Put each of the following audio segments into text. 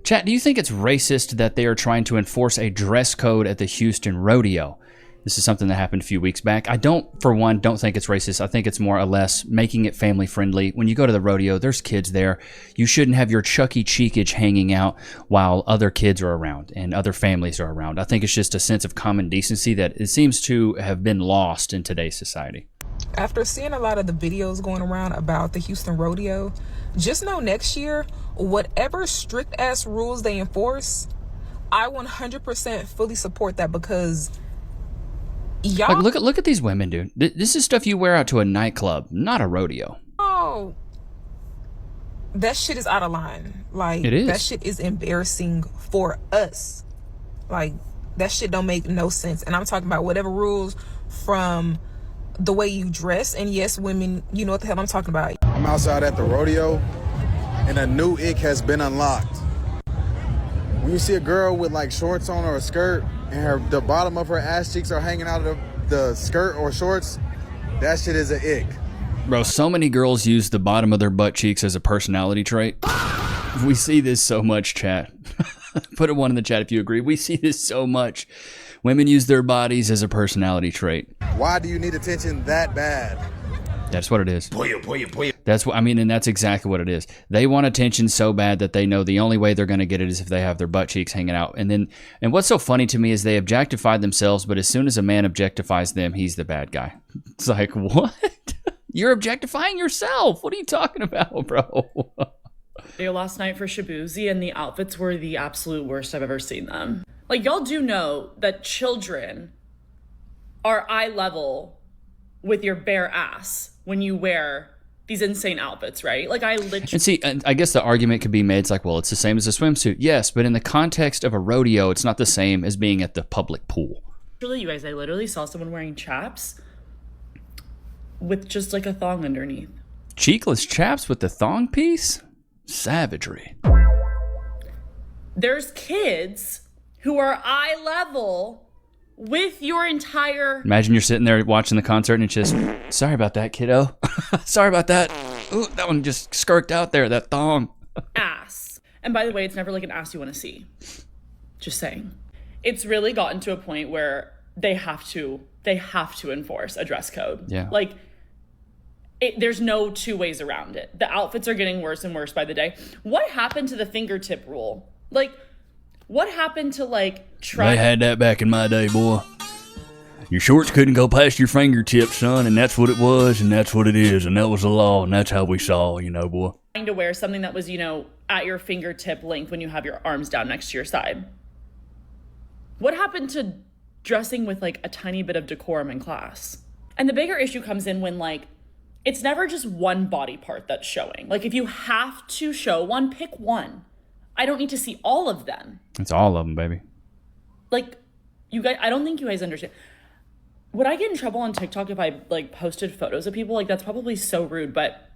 Chat, do you think it's racist that they are trying to enforce a dress code at the Houston Rodeo? This is something that happened a few weeks back. I don't think it's racist. I think it's more or less making it family friendly. When you go to the rodeo, there's kids there. You shouldn't have your Chuck E. Cheekage hanging out while other kids are around and other families are around. I think it's just a sense of common decency that it seems to have been lost in today's society. After seeing a lot of the videos going around about the Houston Rodeo, just know next year, whatever strict ass rules they enforce, I 100% fully support that, because y'all... Like, look at these women, dude. This is stuff you wear out to a nightclub, not a rodeo. Oh, that shit is out of line. Like, it is. That shit is embarrassing for us. Like, that shit don't make no sense. And I'm talking about whatever rules from the way you dress. And yes, women, you know what the hell I'm talking about. I'm outside at the rodeo, and a new ick has been unlocked. When you see a girl with like shorts on or a skirt, and the bottom of her ass cheeks are hanging out of the skirt or shorts, that shit is an ick. Bro, so many girls use the bottom of their butt cheeks as a personality trait. We see this so much, chat. Put a 1 in the chat if you agree. We see this so much. Women use their bodies as a personality trait. Why do you need attention that bad? That's what it is. That's what I mean, and that's exactly what it is. They want attention so bad that they know the only way they're going to get it is if they have their butt cheeks hanging out. And what's so funny to me is they objectify themselves, but as soon as a man objectifies them, he's the bad guy. It's like, what? You're objectifying yourself. What are you talking about, bro? Last night for Shabuzi, and the outfits were the absolute worst I've ever seen them. Like, y'all do know that children are eye level with your bare ass when you wear these insane outfits, right? Like, I literally... And see, I guess the argument could be made, it's like, well, it's the same as a swimsuit. Yes, but in the context of a rodeo, it's not the same as being at the public pool. You guys, I literally saw someone wearing chaps with just like a thong underneath. Cheekless chaps with the thong piece? Savagery. There's kids who are eye level with your entire... Imagine you're sitting there watching the concert and it's just, sorry about that, kiddo. Sorry about that. Ooh, that one just skirked out there, that thong. Ass. And by the way, it's never like an ass you want to see. Just saying. It's really gotten to a point where they have to enforce a dress code. Yeah. Like, there's no two ways around it. The outfits are getting worse and worse by the day. What happened to the fingertip rule? Like, what happened to, like, They had that back in my day, boy. Your shorts couldn't go past your fingertips, son, and that's what it was, and that's what it is, and that was the law, and that's how we saw, boy. Trying to wear something that was, at your fingertip length when you have your arms down next to your side. What happened to dressing with, like, a tiny bit of decorum in class? And the bigger issue comes in when, like, it's never just one body part that's showing. Like, if you have to show one, pick one. I don't need to see all of them. It's all of them, baby. Like, you guys, I don't think you guys understand. Would I get in trouble on TikTok if I, like, posted photos of people? Like, that's probably so rude, but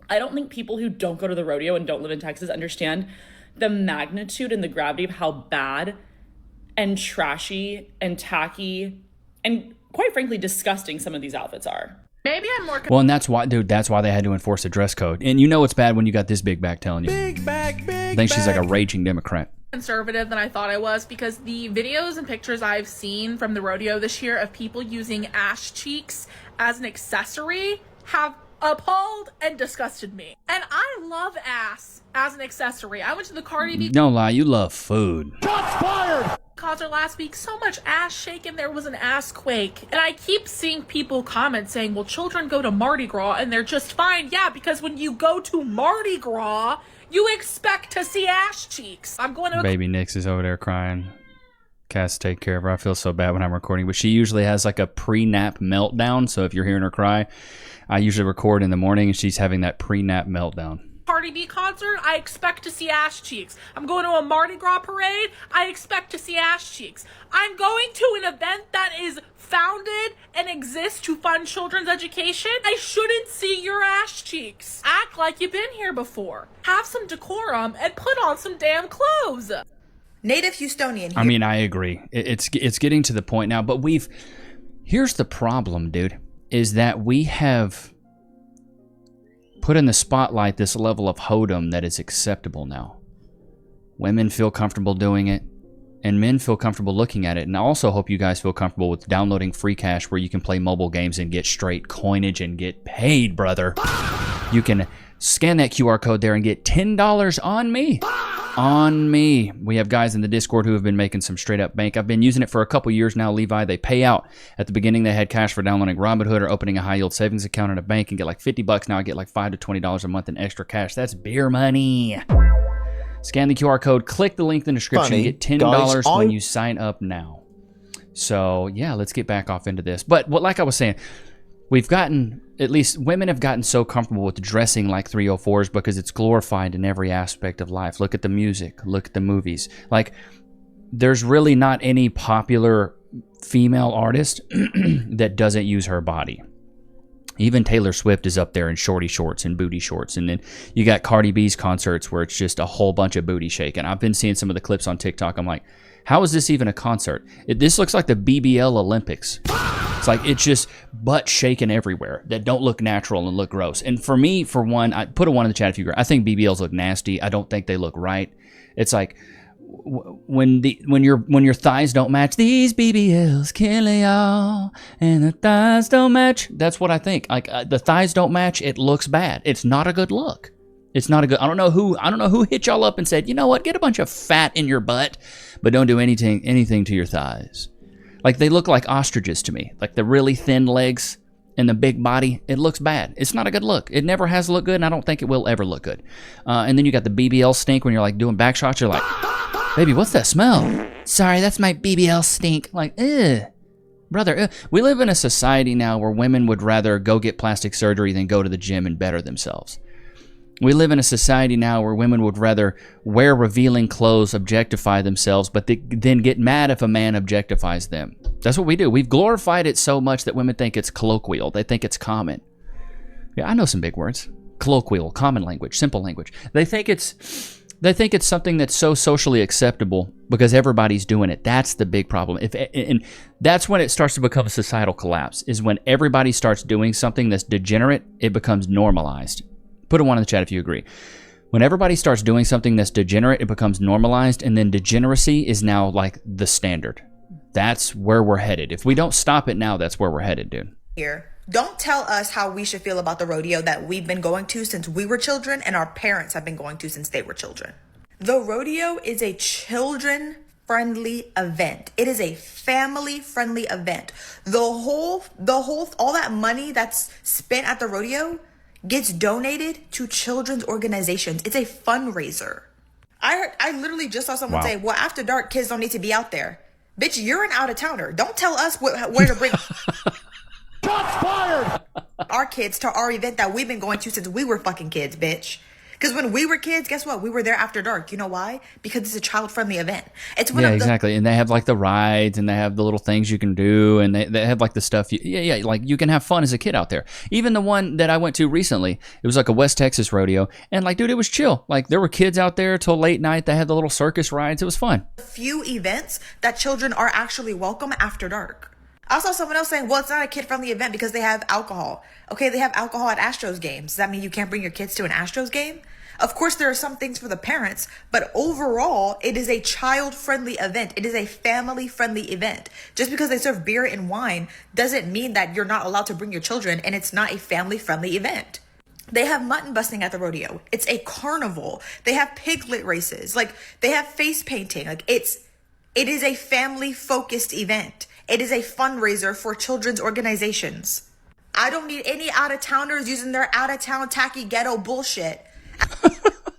I don't think people who don't go to the rodeo and don't live in Texas understand the magnitude and the gravity of how bad and trashy and tacky and, quite frankly, disgusting some of these outfits are. Maybe I'm more... Well, and that's why they had to enforce a dress code. And you know it's bad when you got this big back telling you. Big back. I think she's like a raging Democrat. Conservative than I thought I was, because the videos and pictures I've seen from the rodeo this year of people using ass cheeks as an accessory have appalled and disgusted me. And I love ass as an accessory. I went to the Cardi B... Don't lie, you love food. Shots fired! Concert last week, so much ass shaking, there was an ass quake. And I keep seeing people comment saying, well, children go to Mardi Gras and they're just fine. Yeah, because when you go to Mardi Gras, you expect to see ass cheeks. I'm going to... Baby Nichs is over there crying. Cass, take care of her. I feel so bad when I'm recording, but she usually has like a pre-nap meltdown. So if you're hearing her cry, I usually record in the morning and she's having that pre-nap meltdown. Cardi B concert, I expect to see ass cheeks. I'm going to a Mardi Gras parade, I expect to see ass cheeks. I'm going to an event that is founded and exists to fund children's education. I shouldn't see your ass cheeks. Act like you've been here before. Have some decorum and put on some damn clothes. Native Houstonian. I mean, I agree. It's getting to the point now, but here's the problem, dude, is that we have put in the spotlight this level of hoedom that is acceptable now. women feel comfortable doing it, and men feel comfortable looking at it. And I also hope you guys feel comfortable with downloading free cash where you can play mobile games and get straight coinage and get paid, brother. You can scan that QR code there and get $10 on me. On me. We have guys in the Discord who have been making some straight up bank. I've been using it for a couple years now, Levi. They pay out. At the beginning, they had cash for downloading Robinhood or opening a high yield savings account at a bank and get like $50. Now I get like $5 to $20 a month in extra cash. That's beer money. Scan the QR code, click the link in the description, and get $10 when you sign up now. So yeah, let's get back off into this. But like I was saying, we've gotten, at least women have gotten so comfortable with dressing like 304s because it's glorified in every aspect of life. Look at the music, look at the movies. Like, there's really not any popular female artist that doesn't use her body. Even Taylor Swift is up there in shorty shorts and booty shorts. And then you got Cardi B's concerts where it's just a whole bunch of booty shaking. I've been seeing some of the clips on TikTok. I'm like, how is this even a concert? This looks like the BBL Olympics. It's like, it's just butt shaking everywhere that don't look natural and look gross. And for me, for one, I put a 1 in the chat if you agree. I think BBLs look nasty. I don't think they look right. It's like, when your thighs don't match, these BBLs kill y'all, and the thighs don't match. That's what I think. Like, the thighs don't match. It looks bad. It's not a good look. It's not a good. I don't know who hit y'all up and said, you know what, get a bunch of fat in your butt, but don't do anything to your thighs. Like, they look like ostriches to me. Like the really thin legs and the big body. It looks bad. It's not a good look. It never has looked good, and I don't think it will ever look good. And then you got the BBL stink when you're like doing back shots. You're like, baby, what's that smell? Sorry, that's my BBL stink. Like, brother, we live in a society now where women would rather go get plastic surgery than go to the gym and better themselves. We live in a society now where women would rather wear revealing clothes, objectify themselves, but then get mad if a man objectifies them. That's what we do. We've glorified it so much that women think it's colloquial. They think it's common. Yeah, I know some big words. Colloquial, common language, simple language. They think it's something that's so socially acceptable because everybody's doing it. That's the big problem. And that's when it starts to become a societal collapse, is when everybody starts doing something that's degenerate, it becomes normalized. Put a 1 in the chat if you agree. When everybody starts doing something that's degenerate, it becomes normalized, and then degeneracy is now like the standard. That's where we're headed. If we don't stop it now, that's where we're headed, dude. Here, don't tell us how we should feel about the rodeo that we've been going to since we were children and our parents have been going to since they were children. The rodeo is a children-friendly event. It is a family-friendly event. All that money that's spent at the rodeo gets donated to children's organizations. It's a fundraiser. I literally just saw someone say, well, after dark, kids don't need to be out there. Bitch, you're an out-of-towner. Don't tell us where to bring shots fired! Our kids to our event that we've been going to since we were fucking kids, bitch. Because when we were kids, guess what? We were there after dark. You know why? Because it's a child-friendly event. It's one of exactly. And they have like the rides, and they have the little things you can do, and they have like the stuff. Like you can have fun as a kid out there. Even the one that I went to recently, it was like a West Texas rodeo, and like, dude, it was chill. Like, there were kids out there till late night. They had the little circus rides. It was fun. Few events that children are actually welcome after dark. I saw someone else saying, well, it's not a kid-friendly event because they have alcohol. Okay, they have alcohol at Astros games. Does that mean you can't bring your kids to an Astros game? Of course, there are some things for the parents, but overall, it is a child-friendly event. It is a family-friendly event. Just because they serve beer and wine doesn't mean that you're not allowed to bring your children, and it's not a family-friendly event. They have mutton busting at the rodeo. It's a carnival. They have piglet races. Like, they have face painting. Like, it is a family-focused event. It is a fundraiser for children's organizations. I don't need any out-of-towners using their out-of-town tacky ghetto bullshit.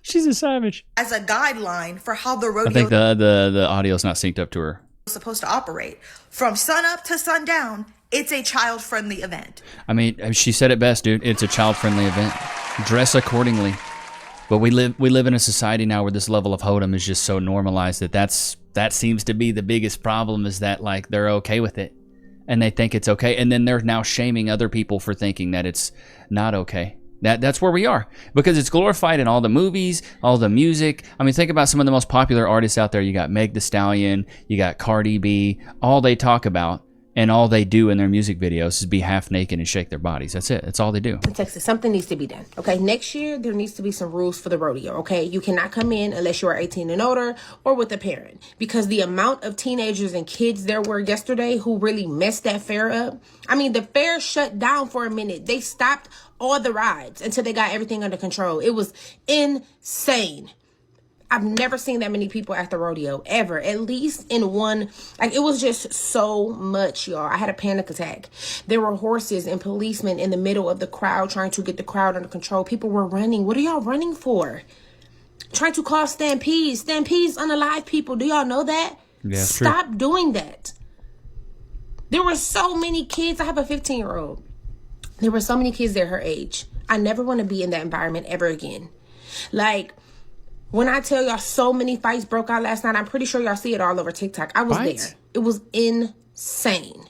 She's a savage. As a guideline for how the rodeo, I think the audio's not synced up to her. Is supposed to operate. From sun up to sundown, it's a child-friendly event. I mean, she said it best, dude. It's a child-friendly event. Dress accordingly. But we live in a society now where this level of hoedom is just so normalized that seems to be the biggest problem, is that like they're okay with it. And they think it's okay. And then they're now shaming other people for thinking that it's not okay. That's where we are, because it's glorified in all the movies, all the music. I mean, think about some of the most popular artists out there. You got Meg Thee Stallion, you got Cardi B. All they talk about and all they do in their music videos is be half naked and shake their bodies. That's it. That's all they do. In Texas, something needs to be done. Okay, next year there needs to be some rules for the rodeo. Okay, you cannot come in unless you are 18 and older or with a parent, because the amount of teenagers and kids there were yesterday who really messed that fair up. I mean, the fair shut down for a minute. They stopped all the rides until they got everything under control. It was insane. I've never seen that many people at the rodeo, ever. At least in one, like, it was just so much, y'all. I had a panic attack. There were horses and policemen in the middle of the crowd trying to get the crowd under control. People were running. What are y'all running for? Trying to cause stampedes. Stampedes unalive people. Do y'all know that? Yeah, Stop doing that. There were so many kids. I have a 15-year-old. There were so many kids there her age. I never want to be in that environment ever again. Like, when I tell y'all so many fights broke out last night, I'm pretty sure y'all see it all over TikTok. I was there. It was insane.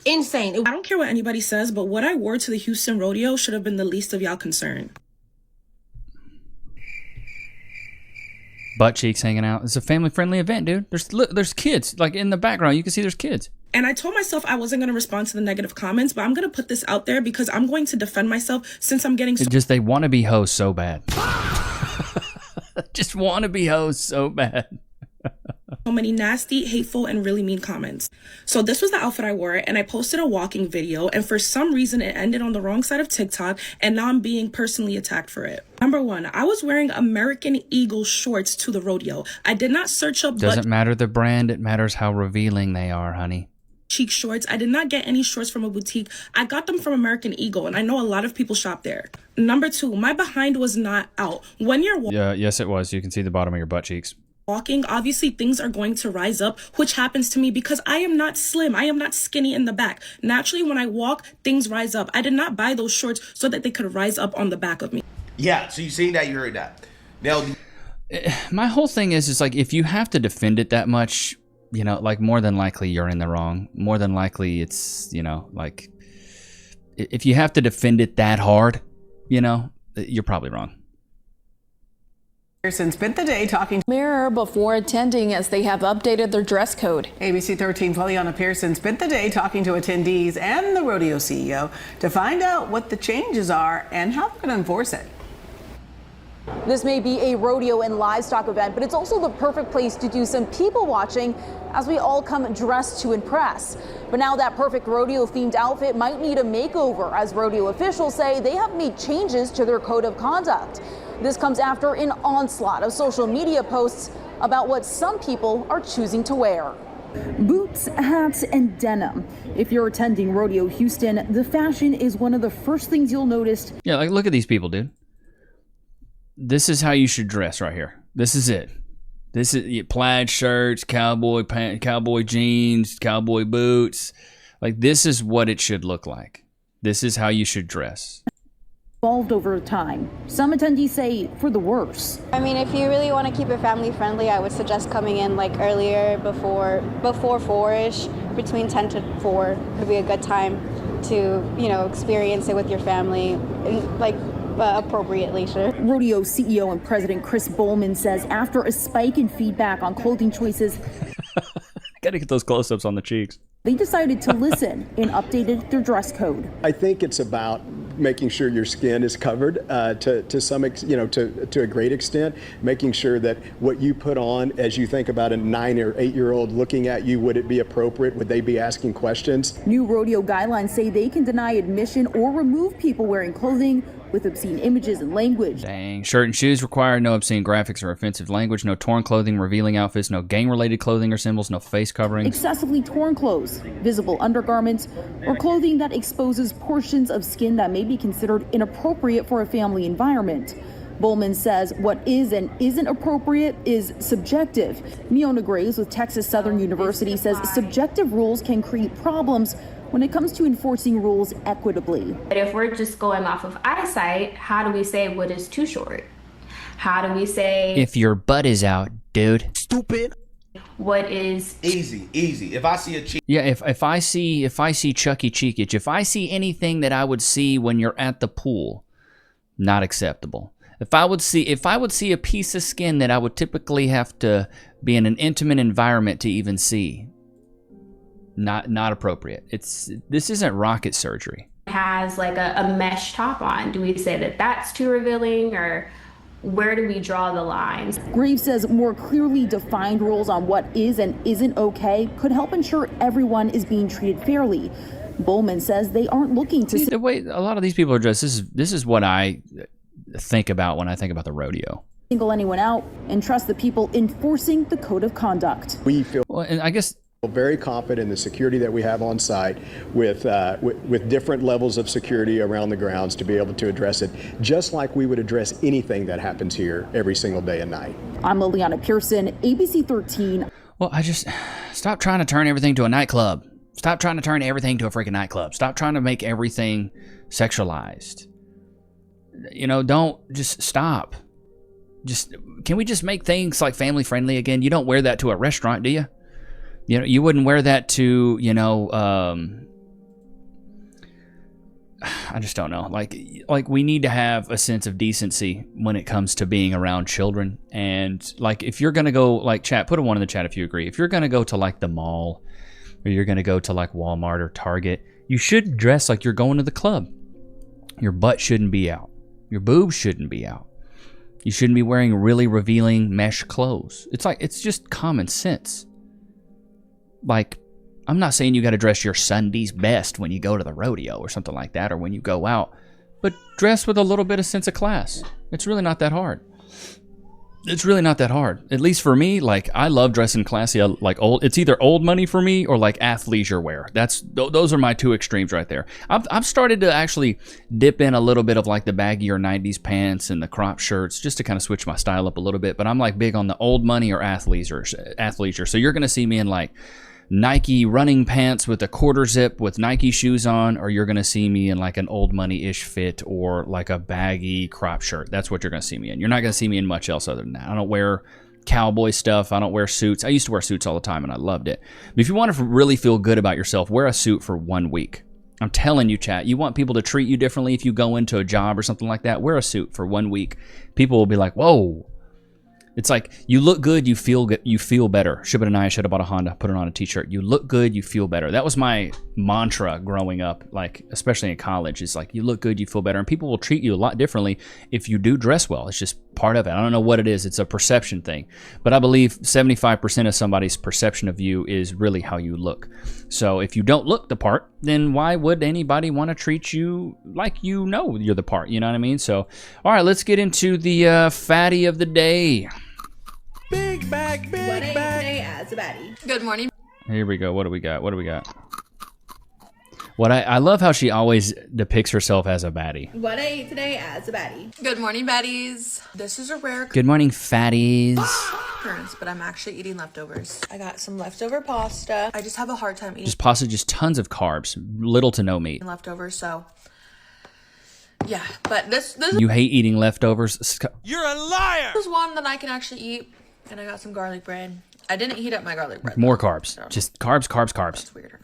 Insane. I don't care what anybody says, but what I wore to the Houston Rodeo should have been the least of y'all concern. Butt cheeks hanging out. It's a family-friendly event, dude. There's kids. Like, in the background, you can see there's kids. And I told myself I wasn't going to respond to the negative comments, but I'm going to put this out there because I'm going to defend myself since I'm getting they want to be hoes so bad. Just want to be hoes so bad. so many nasty, hateful, and really mean comments. So this was the outfit I wore, and I posted a walking video, and for some reason it ended on the wrong side of TikTok, and now I'm being personally attacked for it. Number one, I was wearing American Eagle shorts to the rodeo. I did not search up Doesn't matter the brand, it matters how revealing they are, honey. Cheek shorts. I did not get any shorts from a boutique. I got them from American Eagle, and I know a lot of people shop there. Number two, my behind was not out. When you're yes, it was. You can see the bottom of your butt cheeks. Walking, obviously things are going to rise up, which happens to me because I am not slim. I am not skinny in the back. Naturally, when I walk, things rise up. I did not buy those shorts so that they could rise up on the back of me. Yeah, so you seen that, you heard that. Now, my whole thing is like, if you have to defend it that much, you know, like, more than likely you're in the wrong. More than likely it's, you know, like, if you have to defend it that hard, you know, you're probably wrong. Pearson spent the day talking to Mirror before attending as they have updated their dress code. ABC 13's Liliana Pearson spent the day talking to attendees and the rodeo CEO to find out what the changes are and how they're going to enforce it. This may be a rodeo and livestock event, but it's also the perfect place to do some people watching as we all come dressed to impress. But now that perfect rodeo themed outfit might need a makeover, as rodeo officials say they have made changes to their code of conduct. This comes after an onslaught of social media posts about what some people are choosing to wear. Boots, hats, and denim. If you're attending Rodeo Houston, the fashion is one of the first things you'll notice. Yeah, like, look at these people, dude. This is how you should dress right here. This is it. This is plaid shirts, cowboy pants, cowboy jeans, cowboy boots. Like, this is what it should look like. This is how you should dress. Evolved over time. Some attendees say for the worse. I mean, if you really want to keep it family friendly, I would suggest coming in like earlier, before 4-ish, between 10 to 4 would be a good time to, you know, experience it with your family, like, appropriately, sure. Rodeo CEO and President Chris Bowman says after a spike in feedback on clothing choices, gotta get those close-ups on the cheeks. They decided to listen and updated their dress code. I think it's about making sure your skin is covered to some, to a great extent, making sure that what you put on, as you think about a 9 or 8-year-old looking at you, would it be appropriate? Would they be asking questions? New rodeo guidelines say they can deny admission or remove people wearing clothing with obscene images and language. Dang. Shirt and shoes require no obscene graphics or offensive language, no torn clothing, revealing outfits, no gang-related clothing or symbols, no face coverings. Excessively torn clothes, visible undergarments, or clothing that exposes portions of skin that may be considered inappropriate for a family environment. Bowman says what is and isn't appropriate is subjective. Miona Graves with Texas Southern University says subjective rules can create problems when it comes to enforcing rules equitably. But if we're just going off of eyesight, how do we say what is too short? How do we say if your butt is out, dude? Stupid. What is easy? If I see a cheek. Yeah, if I see Chucky cheekage, if I see anything that I would see when you're at the pool, not acceptable. If I would see a piece of skin that I would typically have to be in an intimate environment to even see, Not appropriate. This isn't rocket surgery. Has like a mesh top on. Do we say that that's too revealing, or where do we draw the lines? Graves says more clearly defined rules on what is and isn't okay could help ensure everyone is being treated fairly. Bowman says they aren't looking to... The way a lot of these people are dressed, this is what I think about when I think about the rodeo. Single anyone out and trust the people enforcing the code of conduct. We feel... Well, and I guess... very confident in the security that we have on site with different levels of security around the grounds to be able to address it, just like we would address anything that happens here every single day and night. I'm Liliana Pearson, ABC 13. Well, I just... Stop trying to turn everything to a nightclub. Stop trying to turn everything to a freaking nightclub. Stop trying to make everything sexualized. You know, don't... Just stop. Can we just make things like family friendly again? You don't wear that to a restaurant, do you? You know, you wouldn't wear that to, you know, I just don't know. Like we need to have a sense of decency when it comes to being around children. And like, if you're going to go, like, chat, put a 1 in the chat if you agree. If you're going to go to like the mall, or you're going to go to like Walmart or Target, you should dress like you're going to the club. Your butt shouldn't be out. Your boobs shouldn't be out. You shouldn't be wearing really revealing mesh clothes. It's just common sense. Like, I'm not saying you got to dress your Sunday's best when you go to the rodeo or something like that, or when you go out, but dress with a little bit of sense of class. It's really not that hard. It's really not that hard. At least for me, like, I love dressing classy. It's either old money for me or like athleisure wear. Those are my two extremes right there. I've started to actually dip in a little bit of like the baggier 90s pants and the crop shirts just to kind of switch my style up a little bit, but I'm like big on the old money or athleisure. So you're going to see me in like Nike running pants with a quarter zip with Nike shoes on, or you're going to see me in like an old money-ish fit or like a baggy crop shirt. That's what you're going to see me in. You're not going to see me in much else other than that. I don't wear cowboy stuff. I don't wear suits. I used to wear suits all the time and I loved it. But if you want to really feel good about yourself, wear a suit for 1 week. I'm telling you, chat, you want people to treat you differently if you go into a job or something like that, wear a suit for 1 week. People will be like, whoa. It's like, you look good, you feel good, you feel better. Shibata Naya should have bought a Honda, put it on a t-shirt. You look good, you feel better. That was my mantra growing up, like, especially in college. It's like, you look good, you feel better. And people will treat you a lot differently if you do dress well. It's just part of it. I don't know what it is. It's a perception thing. But I believe 75% of somebody's perception of you is really how you look. So if you don't look the part, then why would anybody want to treat you like you know you're the part? You know what I mean? So, all right, let's get into the fatty of the day. Big bag. Today as a baddie. Good morning. Here we go. What do we got? What I love how she always depicts herself as a baddie. What I ate today as a baddie. Good morning, baddies. This is a rare Good morning, fatties. occurrence, but I'm actually eating leftovers. I got some leftover pasta. I just have a hard time eating Just pasta, just tons of carbs, little to no meat. leftovers, so yeah. But this You hate eating leftovers? You're a liar. This is one that I can actually eat, and I got some garlic bread. I didn't heat up my garlic bread. More carbs. Just carbs. That's weird.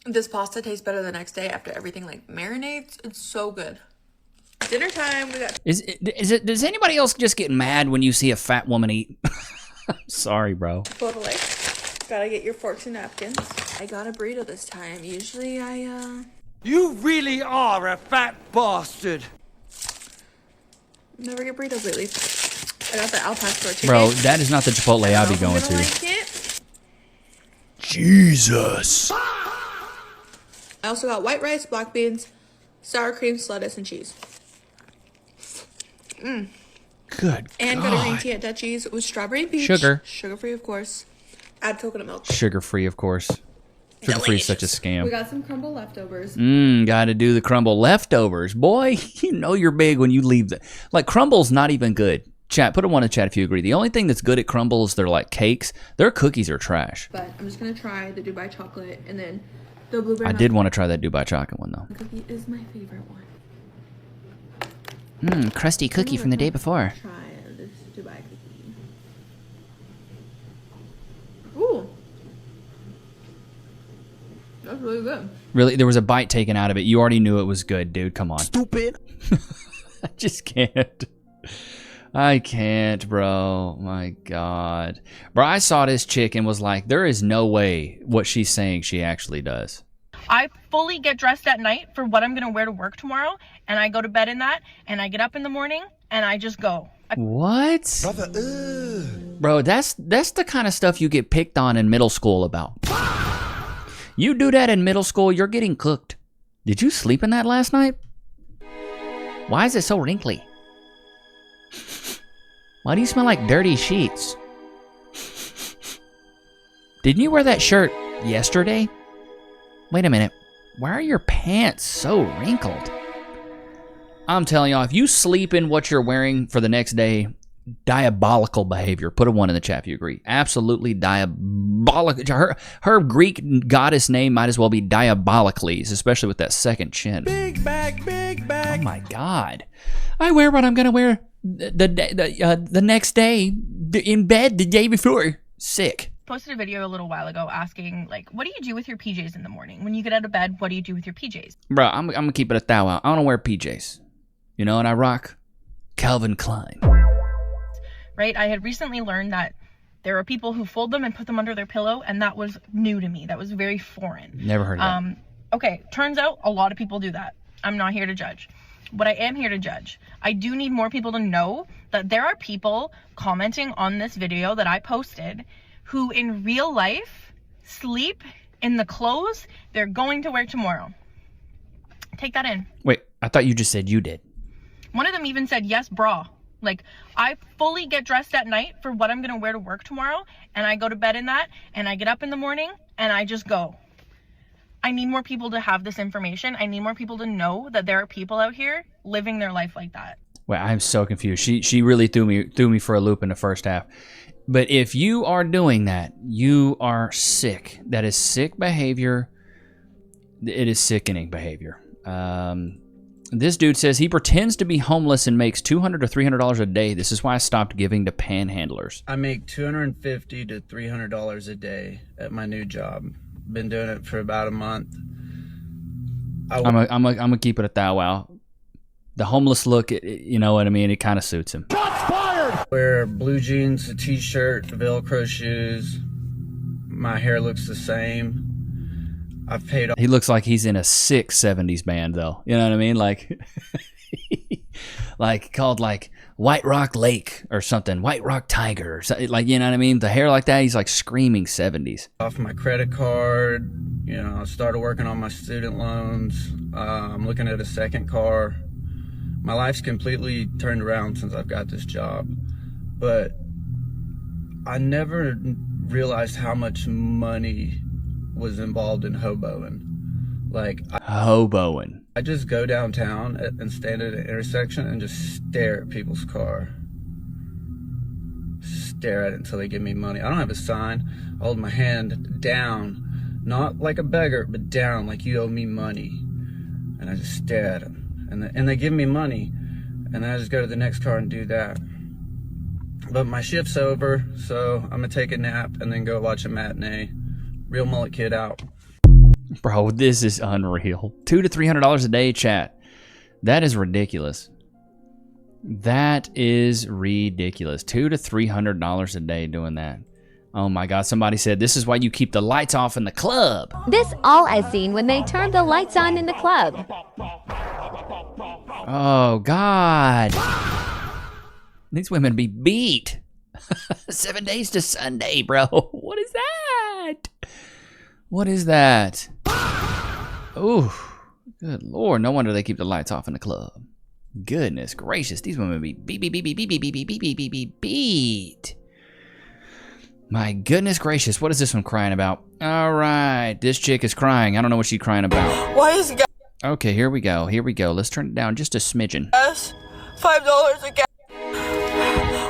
This pasta tastes better the next day after everything like marinates. It's so good. Dinner time. We got. Does anybody else just get mad when you see a fat woman eat? Sorry, bro. Totally. Gotta get your forks and napkins. I got a burrito this time. Usually You really are a fat bastard. Never get burritos lately. I got the Al Pastor chicken. Bro, that is not the Chipotle I'll be going to. Like it. Jesus. I also got white rice, black beans, sour cream, lettuce, and cheese. Good And got a green tea at Dutchie's with strawberry and peach. Sugar-free, of course. Add coconut milk. Sugar-free, of course. Sugar-free is such a scam. We got some crumble leftovers. Gotta do the crumble leftovers. Boy, you know you're big when you leave the... Like, crumble's not even good. Chat, put a 1 in chat if you agree. The only thing that's good at crumble is they're like cakes. Their cookies are trash. But I'm just gonna try the Dubai chocolate and then the blueberry. I did want to try that Dubai chocolate one, though. Cookie is my favorite one. Crusty cookie from the day before. Try this Dubai cookie. Ooh. That's really good. Really? There was a bite taken out of it. You already knew it was good, dude. Come on. Stupid. I just can't. I can't, bro. My God. Bro, I saw this chick and was like, there is no way what she's saying she actually does. I fully get dressed at night for what I'm going to wear to work tomorrow, and I go to bed in that, and I get up in the morning, and I just go. What? Brother, bro, that's the kind of stuff you get picked on in middle school about. You do that in middle school, you're getting cooked. Did you sleep in that last night? Why is it so wrinkly? Why do you smell like dirty sheets? Didn't you wear that shirt yesterday? Wait a minute. Why are your pants so wrinkled? I'm telling y'all, if you sleep in what you're wearing for the next day, diabolical behavior. Put a 1 in the chat if you agree. Absolutely diabolical. Her Greek goddess name might as well be Diabolicles, especially with that second chin. Big bag, big bag. Oh my God. I wear what I'm going to wear the next day in bed the day before. Sick. Posted a video a little while ago asking, like, what do you do with your PJs in the morning? When you get out of bed, what do you do with your PJs? Bro, I'm going to keep it a thou out. I don't wear PJs. You know what I rock? Calvin Klein. Right? I had recently learned that there are people who fold them and put them under their pillow, and that was new to me. That was very foreign. Never heard of that. Okay, turns out a lot of people do that. I'm not here to judge. But I am here to judge. I do need more people to know that there are people commenting on this video that I posted who in real life sleep in the clothes they're going to wear tomorrow. Take that in. Wait, I thought you just said you did. One of them even said, yes, bra. Like, I fully get dressed at night for what I'm going to wear to work tomorrow, and I go to bed in that, and I get up in the morning, and I just go. I need more people to have this information. I need more people to know that there are people out here living their life like that. Wait, I'm so confused. She really threw me for a loop in the first half. But if you are doing that, you are sick. That is sick behavior. It is sickening behavior. This dude says he pretends to be homeless and makes $200 to $300 a day. This is why I stopped giving to panhandlers. I make $250 to $300 a day at my new job. Been doing it for about a month. I'm gonna keep it a thou wow. The homeless look, you know what I mean? It kind of suits him. Wear blue jeans, a t-shirt, Velcro shoes. My hair looks the same. I've paid. He looks like he's in a sick 70s band, though. You know what I mean? Like, like called like White Rock Lake or something, White Rock Tiger or something. Like, you know what I mean? The hair like that, he's like screaming 70s. Off my credit card, you know, I started working on my student loans. I'm looking at a second car. My life's completely turned around since I've got this job, but I never realized how much money was involved in hoboing. Like, hoboing. I just go downtown and stand at an intersection and just stare at people's car. Stare at it until they give me money. I don't have a sign. I hold my hand down, not like a beggar, but down like you owe me money. And I just stare at them. And they give me money. And then I just go to the next car and do that. But my shift's over, so I'm going to take a nap and then go watch a matinee. Real Mullet Kid out. Bro, this is unreal. $200 to $300 a day, chat. That is ridiculous. That is ridiculous. $200 to $300 a day doing that. Oh my God, somebody said this is why you keep the lights off in the club. This all as seen when they turn the lights on in the club. Oh God. These women be beat. 7 days to Sunday, bro. What is that? What is that? Ooh, good Lord. No wonder they keep the lights off in the club. Goodness gracious. These women be beat. My goodness gracious. What is this one crying about? All right. This chick is crying. I don't know what she's crying about. Why is gas? Okay, here we go. Here we go. Let's turn it down just a smidgen. Gas $5 a gallon.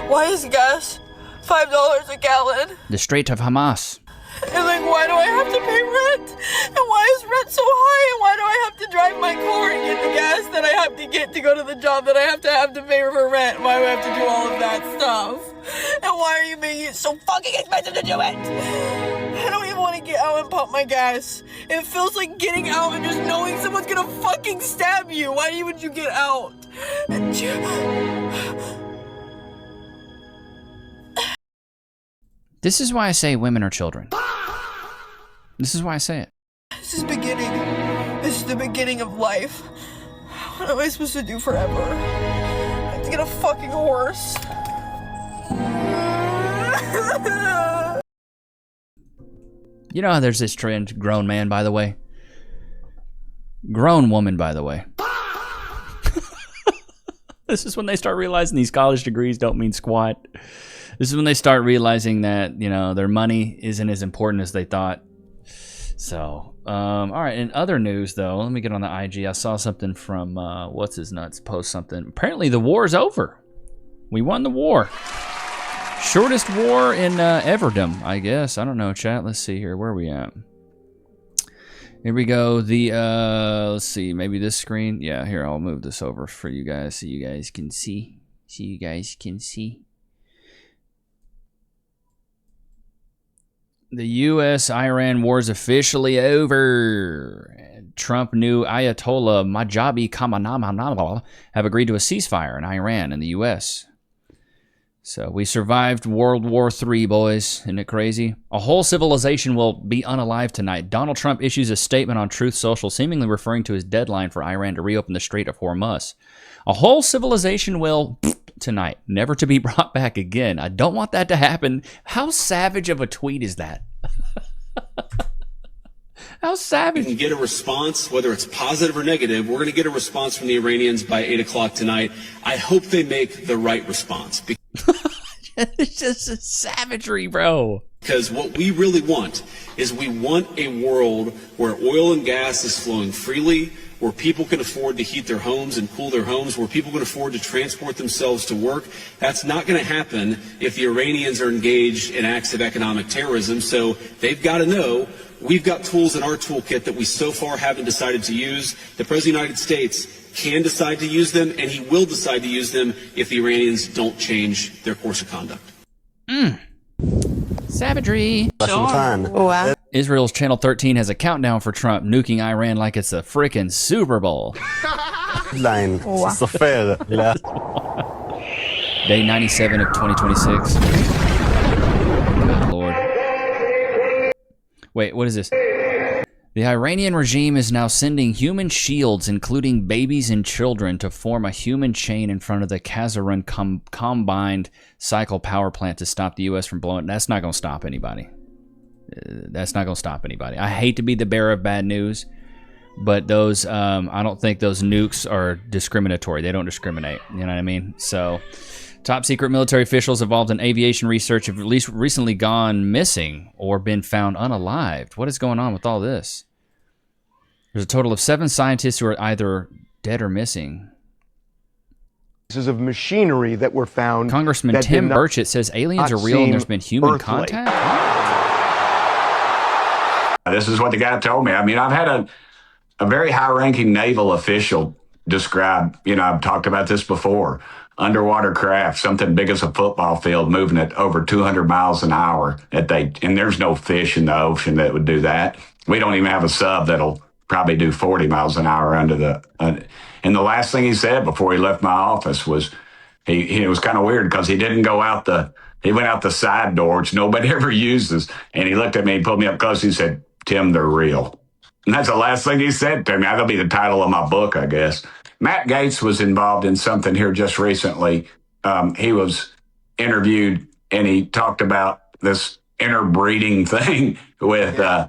Why is gas $5 a gallon? The Strait of Hamas. And like, why do I have to pay rent? And why is rent so high? And why do I have to drive my car and get the gas that I have to get to go to the job that I have to pay for rent? Why do I have to do all of that stuff? And why are you making it so fucking expensive to do it? I don't even want to get out and pump my gas. It feels like getting out and just knowing someone's gonna fucking stab you. Why would you get out? This is why I say women are children. This is why I say it. This is beginning. This is the beginning of life. What am I supposed to do forever? I have to get a fucking horse. You know how there's this trend, grown man, by the way? Grown woman, by the way. This is when they start realizing these college degrees don't mean squat. This is when they start realizing that, you know, their money isn't as important as they thought. So, all right. In other news, though, let me get on the IG. I saw something from, what's his nuts, post something. Apparently the war is over. We won the war. Shortest war in everdom, I guess. I don't know, chat. Let's see here. Where are we at? Here we go. The, let's see, maybe this screen. Yeah, here, I'll move this over for you guys so you guys can see. So you guys can see. The U.S.-Iran war is officially over. Trump knew Ayatollah Majabi Khamenei have agreed to a ceasefire in Iran and the U.S. So we survived World War III, boys. Isn't it crazy? A whole civilization will be unalive tonight. Donald Trump issues a statement on Truth Social, seemingly referring to his deadline for Iran to reopen the Strait of Hormuz. A whole civilization will tonight, never to be brought back again. I don't want that to happen. How savage of a tweet is that? How savage. We can get a response, whether it's positive or negative. We're going to get a response from the Iranians by 8 o'clock tonight. I hope they make the right response. It's just a savagery, bro. Because what we really want is we want a world where oil and gas is flowing freely, where people can afford to heat their homes and cool their homes, where people can afford to transport themselves to work. That's not going to happen if the Iranians are engaged in acts of economic terrorism. So they've got to know we've got tools in our toolkit that we so far haven't decided to use. The President of the United States can decide to use them, and he will decide to use them if the Iranians don't change their course of conduct. Savagery. Sure. Israel's Channel 13 has a countdown for Trump nuking Iran like it's a frickin' Super Bowl. Day 97 of 2026. Good Lord. Wait, what is this? The Iranian regime is now sending human shields, including babies and children, to form a human chain in front of the Kazaran combined cycle power plant to stop the U.S. from blowing. That's not going to stop anybody. That's not going to stop anybody. I hate to be the bearer of bad news, but those, I don't think those nukes are discriminatory. They don't discriminate. You know what I mean? So, top secret military officials involved in aviation research have at least recently gone missing or been found unalived. What is going on with all this? There's a total of 7 scientists who are either dead or missing. Pieces of machinery that were found. Congressman Tim Burchett says aliens are real and there's been human earthly. contact. This is what the guy told me. I mean, I've had a very high-ranking naval official describe, you know, I've talked about this before, underwater craft, something big as a football field, moving at over 200 miles an hour. And there's no fish in the ocean that would do that. We don't even have a sub that'll probably do 40 miles an hour under the... and the last thing he said before he left my office was, it was kind of weird because he didn't go out he went out the side door, which nobody ever uses. And he looked at me, he pulled me up close, and he said, "Tim, they're real." And that's the last thing he said to me. That'll be the title of my book, I guess. Matt Gaetz was involved in something here just recently. He was interviewed, and he talked about this interbreeding thing with... we saw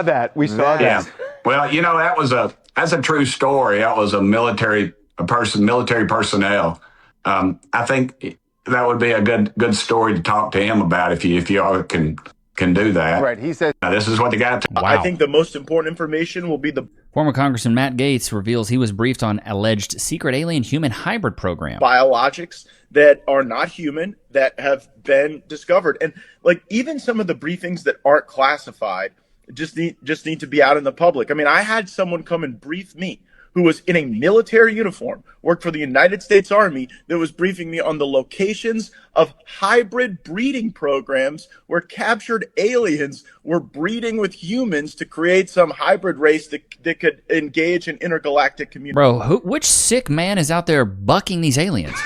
that. We saw that. Well, you know, that's a true story. That was military personnel. I think that would be a good story to talk to him about if you all can do that. Right. He said, this is what the guy... Wow. I think the most important information will be the... Former Congressman Matt Gaetz reveals he was briefed on alleged secret alien human hybrid program. biologics that are not human that have been discovered. And like even some of the briefings that aren't classified just need to be out in the public. I mean, I had someone come and brief me who was in a military uniform, worked for the United States Army, that was briefing me on the locations of hybrid breeding programs where captured aliens were breeding with humans to create some hybrid race that could engage in intergalactic communication. Bro, which sick man is out there bucking these aliens?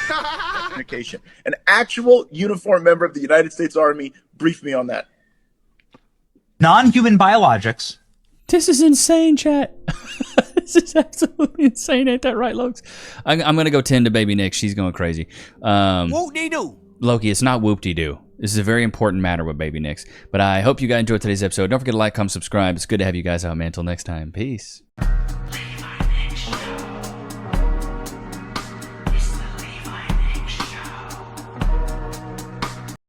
communication. An actual uniformed member of the United States Army briefed me on that. Non-human biologics. This is insane, chat. This is absolutely insane. Ain't that right, Lokes? I'm going to go tend to baby Nick. She's going crazy. Whoop-de-doo. Loki, it's not whoop-de-doo. This is a very important matter with baby Nick's. But I hope you guys enjoyed today's episode. Don't forget to like, comment, subscribe. It's good to have you guys out, man. Until next time. Peace.